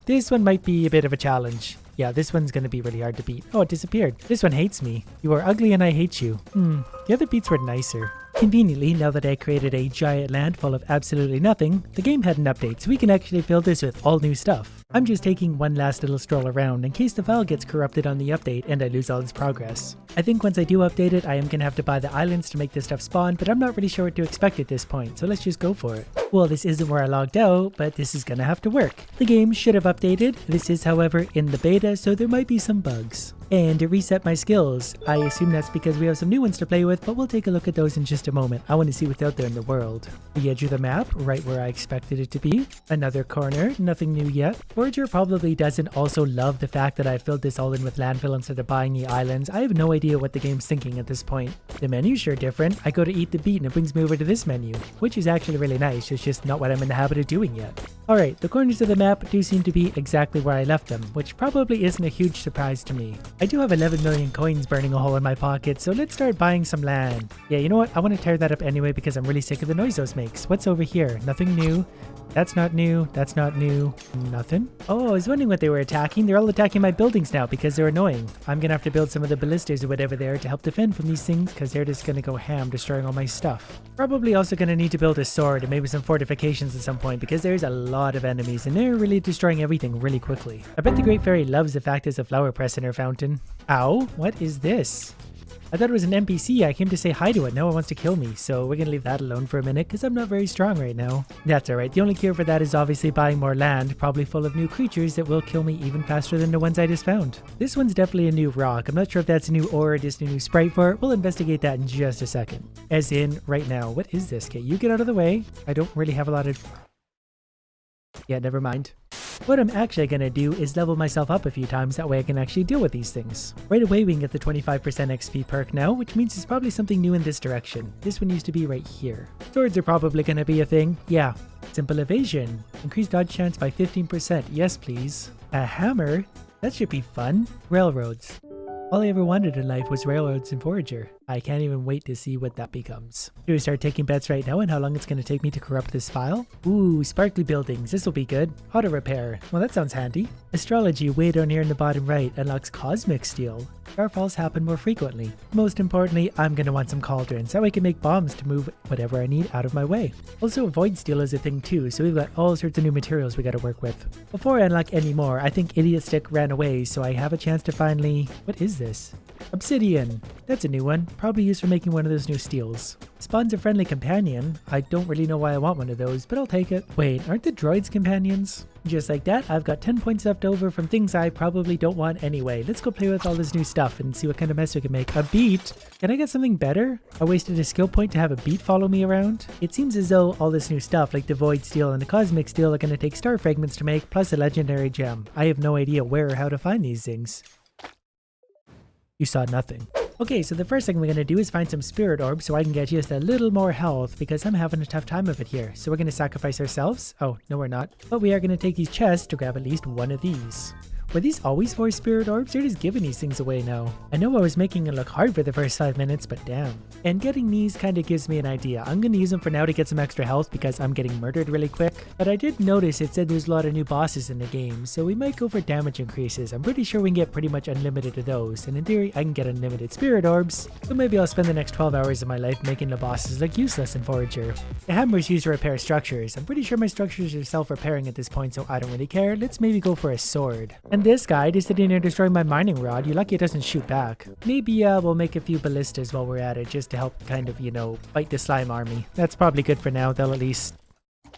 This one might be a bit of a challenge. Yeah, this one's gonna be really hard to beat. Oh, it disappeared. This one hates me. You are ugly and I hate you. The other beats were nicer. Conveniently, now that I created a giant land full of absolutely nothing, the game had an update, so we can actually fill this with all new stuff. I'm just taking one last little stroll around in case the file gets corrupted on the update and I lose all its progress. I think once I do update it, I am gonna have to buy the islands to make this stuff spawn, but I'm not really sure what to expect at this point, so let's just go for it. Well, this isn't where I logged out, but this is gonna have to work. The game should have updated. This is, however, in the beta, so there might be some bugs. And to reset my skills, I assume that's because we have some new ones to play with, but we'll take a look at those in just a moment. I want to see what's out there in the world. The edge of the map, right where I expected it to be. Another corner, nothing new yet. Forager probably doesn't also love the fact that I filled this all in with landfill instead of buying the islands. I have no idea what the game's thinking at this point. The menu's sure different. I go to eat the beet and it brings me over to this menu, which is actually really nice. It's just not what I'm in the habit of doing yet. Alright, the corners of the map do seem to be exactly where I left them, which probably isn't a huge surprise to me. I do have 11 million coins burning a hole in my pocket, so let's start buying some land. Yeah, you know what? I want to tear that up anyway because I'm really sick of the noise those makes. What's over here? Nothing new. That's not new. That's not new. Nothing. Oh, I was wondering what they were attacking. They're all attacking my buildings now because they're annoying. I'm gonna have to build some of the ballistas or whatever there to help defend from these things because they're just gonna go ham destroying all my stuff. Probably also gonna need to build a sword and maybe some fortifications at some point because there's a lot of enemies and they're really destroying everything really quickly. I bet the Great Fairy loves the fact there's a flower press in her fountain. Ow, what is this? I thought it was an NPC. I came to say hi to it. Now it wants to kill me, so we're gonna leave that alone for a minute because I'm not very strong right now. That's alright. The only cure for that is obviously buying more land, probably full of new creatures that will kill me even faster than the ones I just found. This one's definitely a new rock. I'm not sure if that's a new ore or just a new sprite for it. We'll investigate that in just a second. As in, right now. What is this? Okay, you get out of the way. I don't really have a lot of... Yeah, never mind. What I'm actually going to do is level myself up a few times, that way I can actually deal with these things. Right away we can get the 25% XP perk now, which means it's probably something new in this direction. This one used to be right here. Swords are probably going to be a thing. Yeah. Simple evasion. Increased dodge chance by 15%. Yes please. A hammer? That should be fun. Railroads. All I ever wanted in life was railroads and Forager. I can't even wait to see what that becomes. Do we start taking bets right now on how long it's going to take me to corrupt this file? Ooh, sparkly buildings. This will be good. Auto repair. Well, that sounds handy. Astrology way down here in the bottom right unlocks cosmic steel. Starfalls happen more frequently. Most importantly, I'm going to want some cauldrons so I can make bombs to move whatever I need out of my way. Also, void steel is a thing too, so we've got all sorts of new materials we got to work with. Before I unlock any more, I think Idiot Stick ran away, so I have a chance to finally... What is this? Obsidian. That's a new one. Probably used for making one of those new steels. Spawns a friendly companion. I don't really know why I want one of those, but I'll take it. Wait, aren't the droids companions? Just like that, I've got 10 points left over from things I probably don't want anyway. Let's go play with all this new stuff and see what kind of mess we can make. A beet? Can I get something better? I wasted a skill point to have a beet follow me around? It seems as though all this new stuff like the void steel and the cosmic steel are going to take star fragments to make, plus a legendary gem. I have no idea where or how to find these things. You saw nothing. Okay, so the first thing we're going to do is find some spirit orbs so I can get just a little more health because I'm having a tough time of it here. So we're going to sacrifice ourselves. Oh, no we're not. But we are going to take these chests to grab at least one of these. Were these always for spirit orbs? They're just giving these things away now. I know I was making it look hard for the first 5 minutes, but damn. And getting these kind of gives me an idea. I'm going to use them for now to get some extra health because I'm getting murdered really quick. But I did notice it said there's a lot of new bosses in the game, so we might go for damage increases. I'm pretty sure we can get pretty much unlimited of those, and in theory I can get unlimited spirit orbs. So maybe I'll spend the next 12 hours of my life making the bosses look useless in Forager. The hammer's used to repair structures. I'm pretty sure my structures are self-repairing at this point, so I don't really care. Let's maybe go for a sword. And this guy just sitting there destroying my mining rod. You're lucky it doesn't shoot back. Maybe we'll make a few ballistas while we're at it just to help kind of, you know, fight the slime army. That's probably good for now. They'll at least...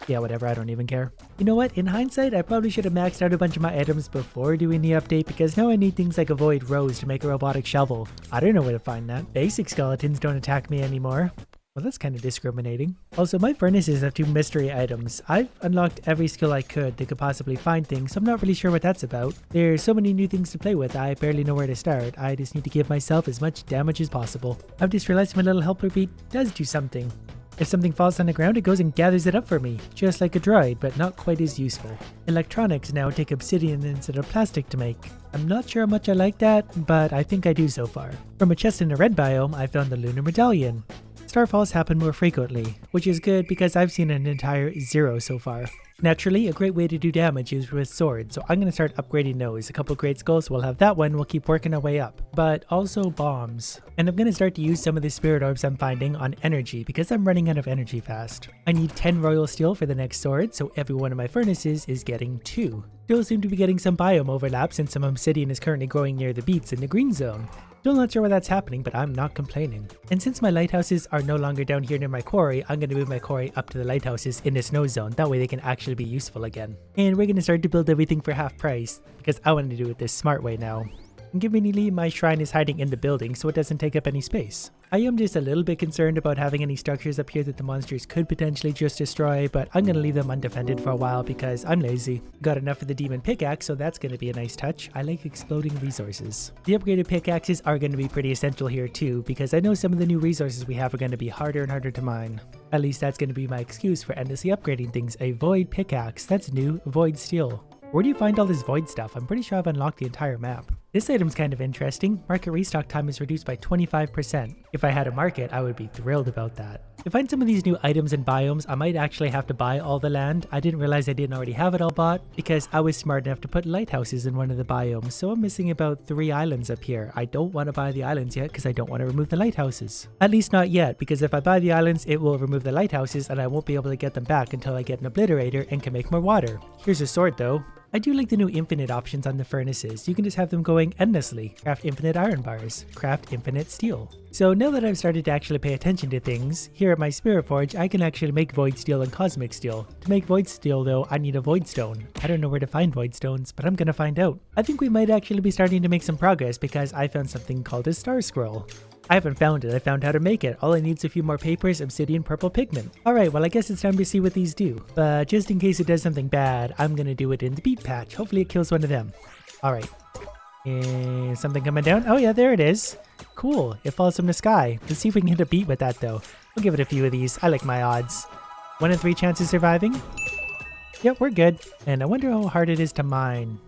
Yeah, whatever, I don't even care. You know what? In hindsight, I probably should have maxed out a bunch of my items before doing the update because now I need things like a void rose to make a robotic shovel. I don't know where to find that. Basic skeletons don't attack me anymore. Well, that's kind of discriminating. Also, my furnaces have 2 mystery items. I've unlocked every skill I could that could possibly find things, so I'm not really sure what that's about. There's so many new things to play with, I barely know where to start. I just need to give myself as much damage as possible. I've just realized my little helper beat does do something. If something falls on the ground, it goes and gathers it up for me, just like a droid, but not quite as useful. Electronics now take obsidian instead of plastic to make. I'm not sure how much I like that, but I think I do so far. From a chest in the red biome, I found the lunar medallion. Starfalls happen more frequently, which is good because I've seen an entire 0 so far. Naturally, a great way to do damage is with swords, so I'm going to start upgrading those. A couple great skulls, we'll have that one, we'll keep working our way up. But also bombs. And I'm going to start to use some of the spirit orbs I'm finding on energy because I'm running out of energy fast. I need 10 royal steel for the next sword, so every one of my furnaces is getting 2. Still seem to be getting some biome overlap since some obsidian is currently growing near the beets in the green zone. Still not sure why that's happening, but I'm not complaining. And since my lighthouses are no longer down here near my quarry, I'm going to move my quarry up to the lighthouses in the snow zone. That way they can actually be useful again. And we're going to start to build everything for half price, because I want to do it this smart way now. And conveniently, my shrine is hiding in the building, so it doesn't take up any space. I am just a little bit concerned about having any structures up here that the monsters could potentially just destroy, but I'm going to leave them undefended for a while because I'm lazy. Got enough of the demon pickaxe, so that's going to be a nice touch. I like exploding resources. The upgraded pickaxes are going to be pretty essential here too, because I know some of the new resources we have are going to be harder and harder to mine. At least that's going to be my excuse for endlessly upgrading things. A void pickaxe, that's new. Void steel. Where do you find all this void stuff? I'm pretty sure I've unlocked the entire map. This item's kind of interesting. Market restock time is reduced by 25%. If I had a market, I would be thrilled about that. To find some of these new items and biomes, I might actually have to buy all the land. I didn't realize I didn't already have it all bought because I was smart enough to put lighthouses in one of the biomes, so I'm missing about 3 islands up here. I don't want to buy the islands yet because I don't want to remove the lighthouses. At least not yet, because if I buy the islands, it will remove the lighthouses and I won't be able to get them back until I get an obliterator and can make more water. Here's a sword though. I do like the new infinite options on the furnaces. You can just have them going endlessly. Craft infinite iron bars. Craft infinite steel. So now that I've started to actually pay attention to things, here at my spirit forge, I can actually make void steel and cosmic steel. To make void steel though, I need a void stone. I don't know where to find void stones, but I'm gonna find out. I think we might actually be starting to make some progress because I found something called a star scroll. I haven't found it, I found how to make it. All I need is a few more papers, obsidian, purple pigment. Alright, well I guess it's time to see what these do. But just in case it does something bad, I'm gonna do it in the beet patch. Hopefully it kills one of them. Alright. And something coming down? Oh yeah, there it is. Cool, it falls from the sky. Let's see if we can hit a beet with that though. We'll give it a few of these. I like my odds. 1 in 3 chances surviving? Yep, we're good. And I wonder how hard it is to mine.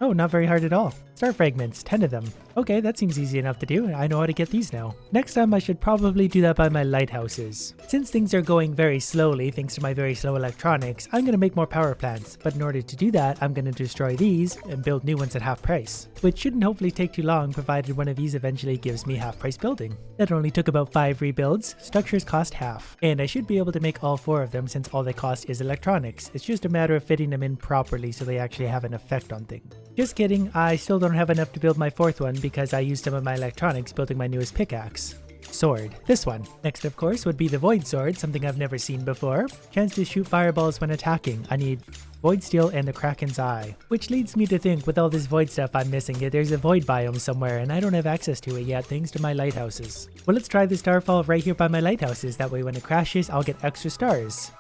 Oh, not very hard at all. Star fragments, 10 of them. Okay, that seems easy enough to do. I know how to get these now. Next time I should probably do that by my lighthouses. Since things are going very slowly thanks to my very slow electronics, I'm going to make more power plants. But in order to do that, I'm going to destroy these and build new ones at half price. Which shouldn't hopefully take too long provided one of these eventually gives me half price building. That only took about 5 rebuilds. Structures cost half. And I should be able to make all 4 of them since all they cost is electronics. It's just a matter of fitting them in properly so they actually have an effect on things. Just kidding, I still don't have enough to build my 4th one because I used some of my electronics building my newest pickaxe. Sword. This one. Next of course would be the void sword, something I've never seen before. Chance to shoot fireballs when attacking. I need void steel and the Kraken's eye. Which leads me to think with all this void stuff I'm missing that there's a void biome somewhere and I don't have access to it yet thanks to my lighthouses. Well, let's try the starfall right here by my lighthouses. That way when it crashes I'll get extra stars.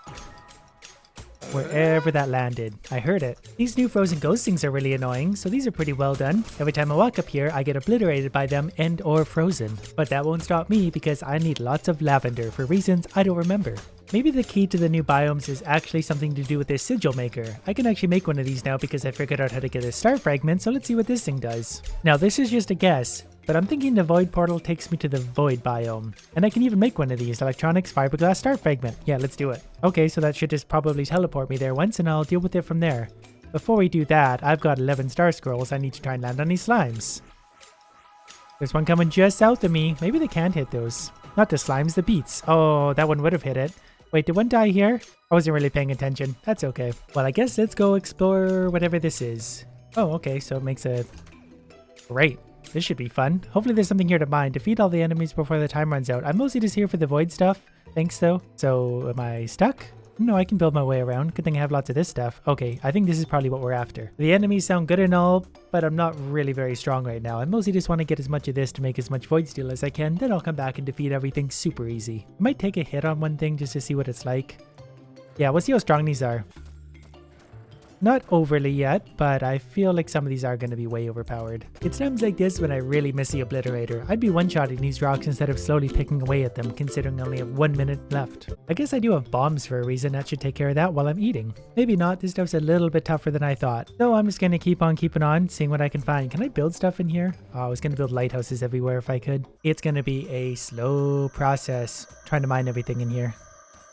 Wherever that landed. I heard it. These new frozen ghost things are really annoying, so these are pretty well done. Every time I walk up here, I get obliterated by them and or frozen. But that won't stop me because I need lots of lavender for reasons I don't remember. Maybe the key to the new biomes is actually something to do with this sigil maker. I can actually make one of these now because I figured out how to get a star fragment, so let's see what this thing does. Now this is just a guess, but I'm thinking the void portal takes me to the void biome. And I can even make one of these, electronics fiberglass star fragment. Yeah, let's do it. Okay, so that should just probably teleport me there once and I'll deal with it from there. Before we do that, I've got 11 star scrolls. I need to try and land on these slimes. There's one coming just south of me. Maybe they can't hit those. Not the slimes, the beets. Oh, that one would have hit it. Wait, did one die here? I wasn't really paying attention. That's okay. Well, I guess let's go explore whatever this is. Oh, okay, so it makes a... Great. This should be fun. Hopefully there's something here to mine. Defeat all the enemies before the time runs out. I'm mostly just here for the void stuff. Thanks, though. So, am I stuck? No, I can build my way around. Good thing I have lots of this stuff. Okay, I think this is probably what we're after. The enemies sound good and all, but I'm not really very strong right now. I mostly just want to get as much of this to make as much void steel as I can. Then I'll come back and defeat everything super easy. I might take a hit on one thing just to see what it's like. Yeah, we'll see how strong these are. Not overly yet, but I feel like some of these are going to be way overpowered. It's times like this when I really miss the obliterator. I'd be one-shotting these rocks instead of slowly picking away at them, considering I only have 1 minute left. I guess I do have bombs for a reason. That should take care of that while I'm eating. Maybe not. This stuff's a little bit tougher than I thought. So I'm just going to keep on keeping on, seeing what I can find. Can I build stuff in here? Oh, I was going to build lighthouses everywhere if I could. It's going to be a slow process trying to mine everything in here.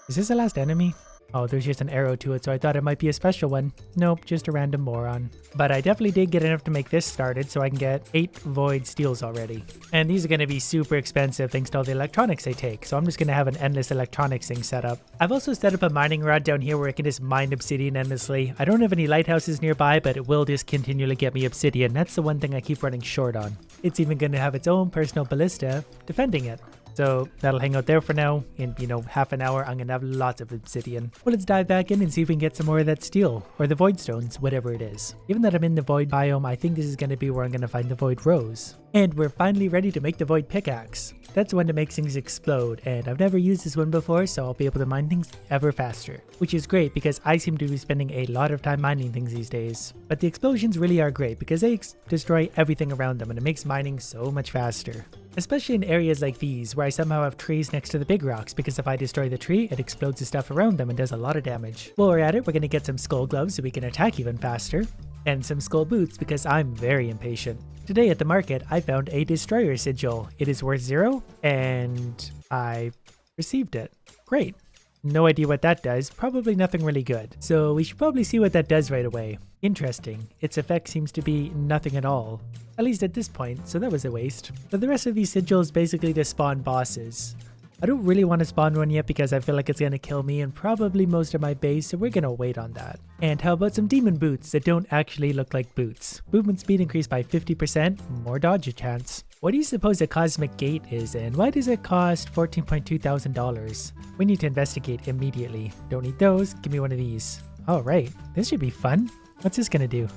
Is this the last enemy? Oh, there's just an arrow to it, so I thought it might be a special one. Nope, just a random moron. But I definitely did get enough to make this started, so I can get 8 void steels already. And these are going to be super expensive thanks to all the electronics they take, so I'm just going to have an endless electronics thing set up. I've also set up a mining rod down here where I can just mine obsidian endlessly. I don't have any lighthouses nearby, but it will just continually get me obsidian. That's the one thing I keep running short on. It's even going to have its own personal ballista defending it. So that'll hang out there for now. In, half an hour, I'm going to have lots of obsidian. Well, let's dive back in and see if we can get some more of that steel, or the void stones, whatever it is. Given that I'm in the void biome, I think this is going to be where I'm going to find the void rose. And we're finally ready to make the void pickaxe. That's one that makes things explode, and I've never used this one before, so I'll be able to mine things ever faster. Which is great because I seem to be spending a lot of time mining things these days. But the explosions really are great because they destroy everything around them, and it makes mining so much faster. Especially in areas like these, where I somehow have trees next to the big rocks, because if I destroy the tree, it explodes the stuff around them and does a lot of damage. While we're at it, we're going to get some skull gloves so we can attack even faster, and some skull boots because I'm very impatient. Today at the market, I found a destroyer sigil. It is worth 0, and I received it. Great. No idea what that does, probably nothing really good. So we should probably see what that does right away. Interesting, its effect seems to be nothing at all. At least at this point, so that was a waste. But the rest of these sigils basically just spawn bosses. I don't really want to spawn one yet because I feel like it's going to kill me and probably most of my base, so we're going to wait on that. And how about some demon boots that don't actually look like boots? Movement speed increased by 50%, more dodge chance. What do you suppose a cosmic gate is, and why does it cost $14,200? We need to investigate immediately. Don't need those, give me one of these. Alright, this should be fun. What's this gonna do?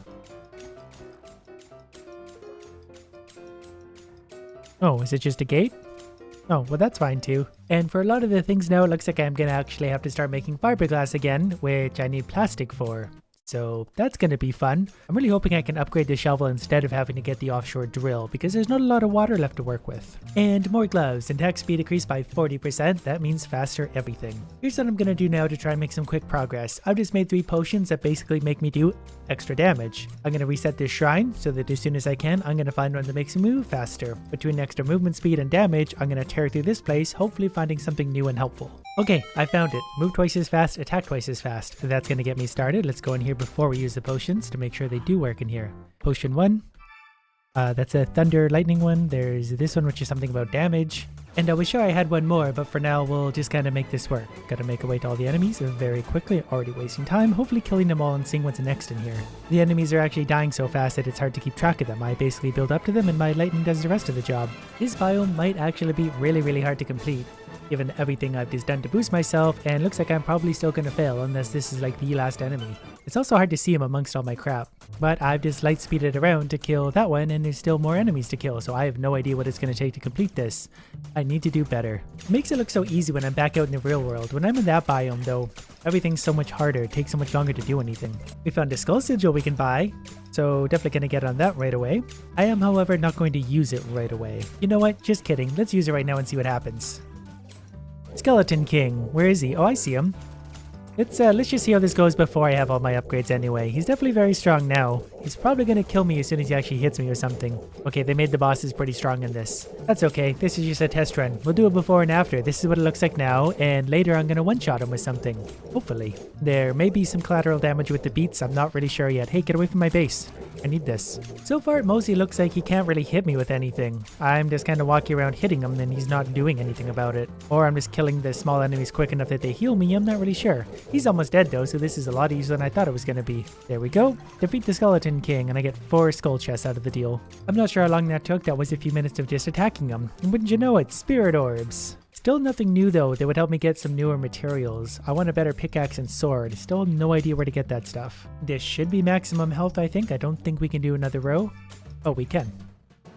Oh, is it just a gate? Oh, well that's fine too. And for a lot of the things now, it looks like I'm gonna actually have to start making fiberglass again, which I need plastic for. So that's going to be fun. I'm really hoping I can upgrade the shovel instead of having to get the offshore drill because there's not a lot of water left to work with. And more gloves. Attack speed increased by 40%. That means faster everything. Here's what I'm going to do now to try and make some quick progress. I've just made 3 potions that basically make me do extra damage. I'm going to reset this shrine so that as soon as I can, I'm going to find one that makes me move faster. Between extra movement speed and damage, I'm going to tear through this place, hopefully finding something new and helpful. Okay, I found it. Move twice as fast, attack twice as fast. That's going to get me started. Let's go in here before we use the potions to make sure they do work in here. Potion 1. That's a thunder lightning one. There's this one, which is something about damage. And I was sure I had one more, but for now we'll just kind of make this work. Gotta make our way to all the enemies very quickly, already wasting time, hopefully killing them all and seeing what's next in here. The enemies are actually dying so fast that it's hard to keep track of them. I basically build up to them and my lightning does the rest of the job. This biome might actually be really hard to complete, given everything I've just done to boost myself, and looks like I'm probably still gonna fail unless this is like the last enemy. It's also hard to see him amongst all my crap, but I've just light speeded around to kill that one and there's still more enemies to kill, so I have no idea what it's gonna take to complete this. I need to do better. It makes it look so easy when I'm back out in the real world. When I'm in that biome though, everything's so much harder, it takes so much longer to do anything. We found a skull sigil we can buy, so definitely gonna get on that right away. I am however not going to use it right away. You know what, just kidding, let's use it right now and see what happens. Skeleton King, where is he? Oh, I see him. Let's just see how this goes before I have all my upgrades anyway. He's definitely very strong now. He's probably gonna kill me as soon as he actually hits me or something. Okay, they made the bosses pretty strong in this. That's okay, this is just a test run. We'll do it before and after. This is what it looks like now, and later I'm gonna one-shot him with something. Hopefully. There may be some collateral damage with the beats, I'm not really sure yet. Hey, get away from my base. I need this. So far, it mostly looks like he can't really hit me with anything. I'm just kind of walking around hitting him and he's not doing anything about it. Or I'm just killing the small enemies quick enough that they heal me, I'm not really sure. He's almost dead though, so this is a lot easier than I thought it was going to be. There we go. Defeat the Skeleton King and I get 4 skull chests out of the deal. I'm not sure how long that took, that was a few minutes of just attacking him. And wouldn't you know it, spirit orbs. Still nothing new though that would help me get some newer materials. I want a better pickaxe and sword. Still no idea where to get that stuff. This should be maximum health, I think. I don't think we can do another row. Oh, we can.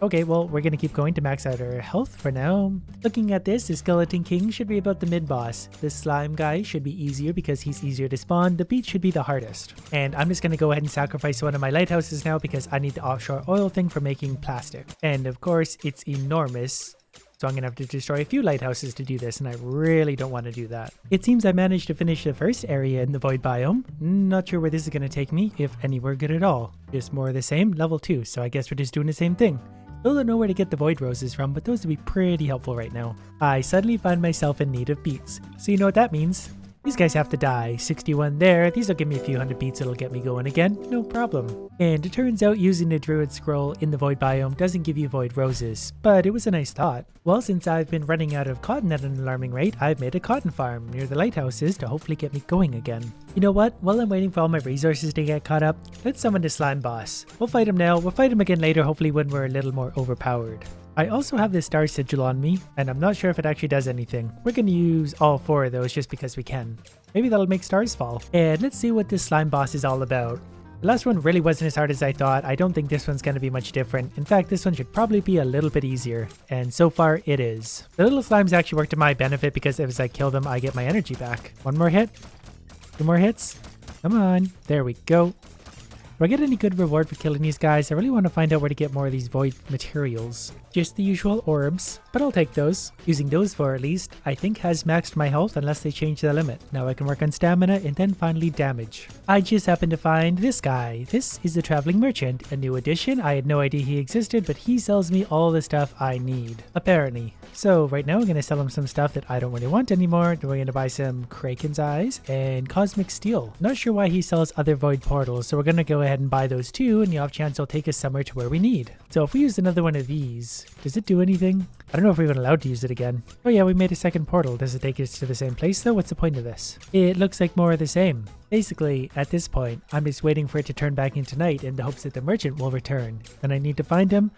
Okay, well, we're gonna keep going to max out our health for now. Looking at this, the Skeleton King should be about the mid-boss. The slime guy should be easier because he's easier to spawn. The beach should be the hardest. And I'm just gonna go ahead and sacrifice one of my lighthouses now because I need the offshore oil thing for making plastic. And of course, it's enormous. So I'm going to have to destroy a few lighthouses to do this, and I really don't want to do that. It seems I managed to finish the first area in the void biome. Not sure where this is going to take me, if anywhere good at all. Just more of the same, level 2, so I guess we're just doing the same thing. Still don't know where to get the void roses from, but those would be pretty helpful right now. I suddenly find myself in need of beets. So you know what that means? These guys have to die. 61 there. These will give me a few hundred beats. It'll get me going again. No problem. And it turns out using the druid scroll in the void biome doesn't give you void roses, but it was a nice thought. Well, since I've been running out of cotton at an alarming rate, I've made a cotton farm near the lighthouses to hopefully get me going again. You know what? While I'm waiting for all my resources to get caught up, let's summon the slime boss. We'll fight him now. We'll fight him again later, hopefully when we're a little more overpowered. I also have this star sigil on me, and I'm not sure if it actually does anything. We're going to use all 4 of those just because we can. Maybe that'll make stars fall. And let's see what this slime boss is all about. The last one really wasn't as hard as I thought. I don't think this one's going to be much different. In fact, this one should probably be a little bit easier. And so far, it is. The little slimes actually work to my benefit because as I kill them, I get my energy back. 1 more hit. 2 more hits. Come on. There we go. Do I get any good reward for killing these guys? I really want to find out where to get more of these void materials. Just the usual orbs, but I'll take those. Using those for at least, I think has maxed my health unless they change the limit. Now I can work on stamina and then finally damage. I just happened to find this guy. This is the Traveling Merchant, a new addition. I had no idea he existed, but he sells me all the stuff I need, apparently. So right now we're going to sell him some stuff that I don't really want anymore. Then we're going to buy some Kraken's Eyes and Cosmic Steel. Not sure why he sells other void portals, so we're going to go ahead and buy those too, and the off chance will take us somewhere to where we need. So if we use another one of these, does it do anything? I don't know if we're even allowed to use it again. Oh yeah, we made a second portal. Does it take us to the same place though? What's the point of this? It looks like more of the same. Basically, at this point, I'm just waiting for it to turn back into night in the hopes that the merchant will return. Then I need to find him,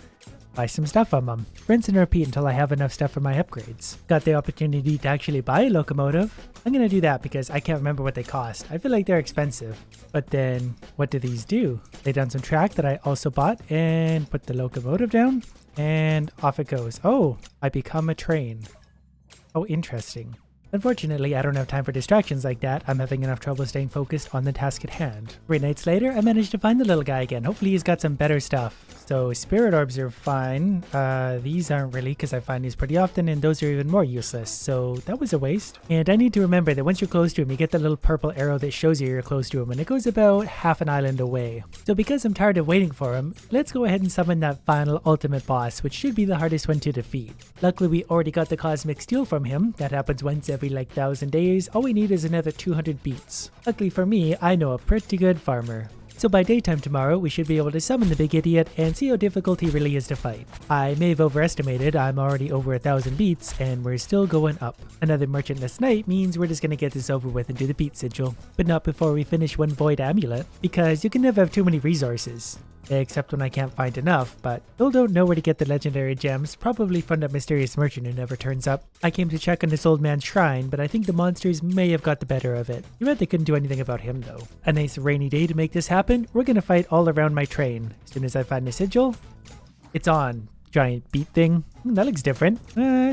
buy some stuff from him. Rinse and repeat until I have enough stuff for my upgrades. Got the opportunity to actually buy a locomotive. I'm gonna do that because I can't remember what they cost. I feel like they're expensive. But then, what do these do? Lay down some track that I also bought and put the locomotive down. And off it goes. Oh, I become a train. Oh, interesting. Unfortunately, I don't have time for distractions like that. I'm having enough trouble staying focused on the task at hand. 3 nights later, I managed to find the little guy again. Hopefully he's got some better stuff. So spirit orbs are fine. These aren't really because I find these pretty often and those are even more useless. So that was a waste. And I need to remember that once you're close to him, you get the little purple arrow that shows you you're close to him and it goes about half an island away. So because I'm tired of waiting for him, let's go ahead and summon that final ultimate boss, which should be the hardest one to defeat. Luckily, we already got the Cosmic Steel from him. That happens once every like 1,000 days. All we need is another 200 beats. Luckily for me, I know a pretty good farmer. So by daytime tomorrow, we should be able to summon the big idiot and see how difficult he really is to fight. I may have overestimated, I'm already over 1,000 beats and we're still going up. Another merchantless night means we're just gonna get this over with and do the beat sigil. But not before we finish one void amulet, because you can never have too many resources. Except when I can't find enough, but still don't know where to get the legendary gems, probably from that mysterious merchant who never turns up. I came to check on this old man's shrine, but I think the monsters may have got the better of it. You bet they couldn't do anything about him though. A nice rainy day to make this happen, we're gonna fight all around my train. As soon as I find the sigil, it's on. Giant beat thing. That looks different.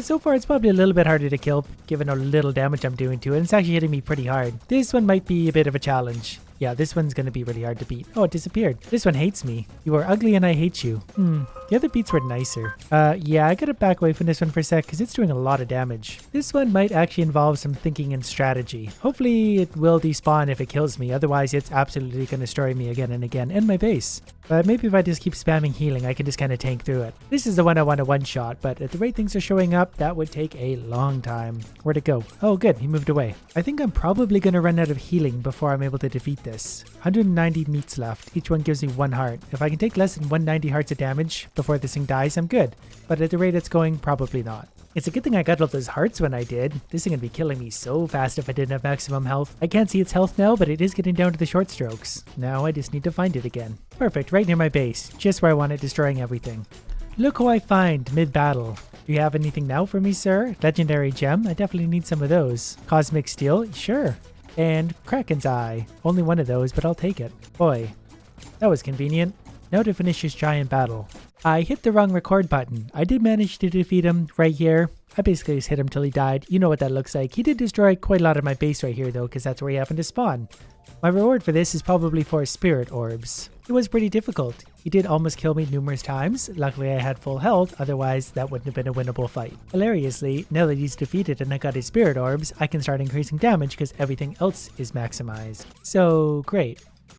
So far it's probably a little bit harder to kill, given how little damage I'm doing to it, and it's actually hitting me pretty hard. This one might be a bit of a challenge. Yeah, this one's gonna be really hard to beat. Oh, it disappeared. This one hates me. You are ugly and I hate you. The other beats were nicer. Yeah, I gotta back away from this one for a sec because it's doing a lot of damage. This one might actually involve some thinking and strategy. Hopefully it will despawn if it kills me, otherwise it's absolutely gonna destroy me again and again and my base. But maybe if I just keep spamming healing, I can just kind of tank through it. This is the one I want to one-shot, but at the rate things are showing up, that would take a long time. Where'd it go? Oh, good, he moved away. I think I'm probably gonna run out of healing before I'm able to defeat this. 190 meats left. Each one gives me 1 heart. If I can take less than 190 hearts of damage before this thing dies, I'm good. But at the rate it's going, probably not. It's a good thing I got all those hearts when I did. This thing would be killing me so fast if I didn't have maximum health. I can't see its health now, but it is getting down to the short strokes. Now I just need to find it again. Perfect, right near my base. Just where I want it, destroying everything. Look who I find mid-battle. Do you have anything now for me, sir? Legendary gem? I definitely need some of those. Cosmic Steel? Sure. And Kraken's Eye. Only one of those, but I'll take it. Boy, that was convenient. Now to finish this giant battle. I hit the wrong record button. I did manage to defeat him right here. I basically just hit him till he died. You know what that looks like. He did destroy quite a lot of my base right here though, because that's where he happened to spawn. My reward for this is probably 4 spirit orbs. It was pretty difficult. He did almost kill me numerous times. Luckily I had full health, otherwise that wouldn't have been a winnable fight. Hilariously, now that he's defeated and I got his spirit orbs, I can start increasing damage because everything else is maximized. So great.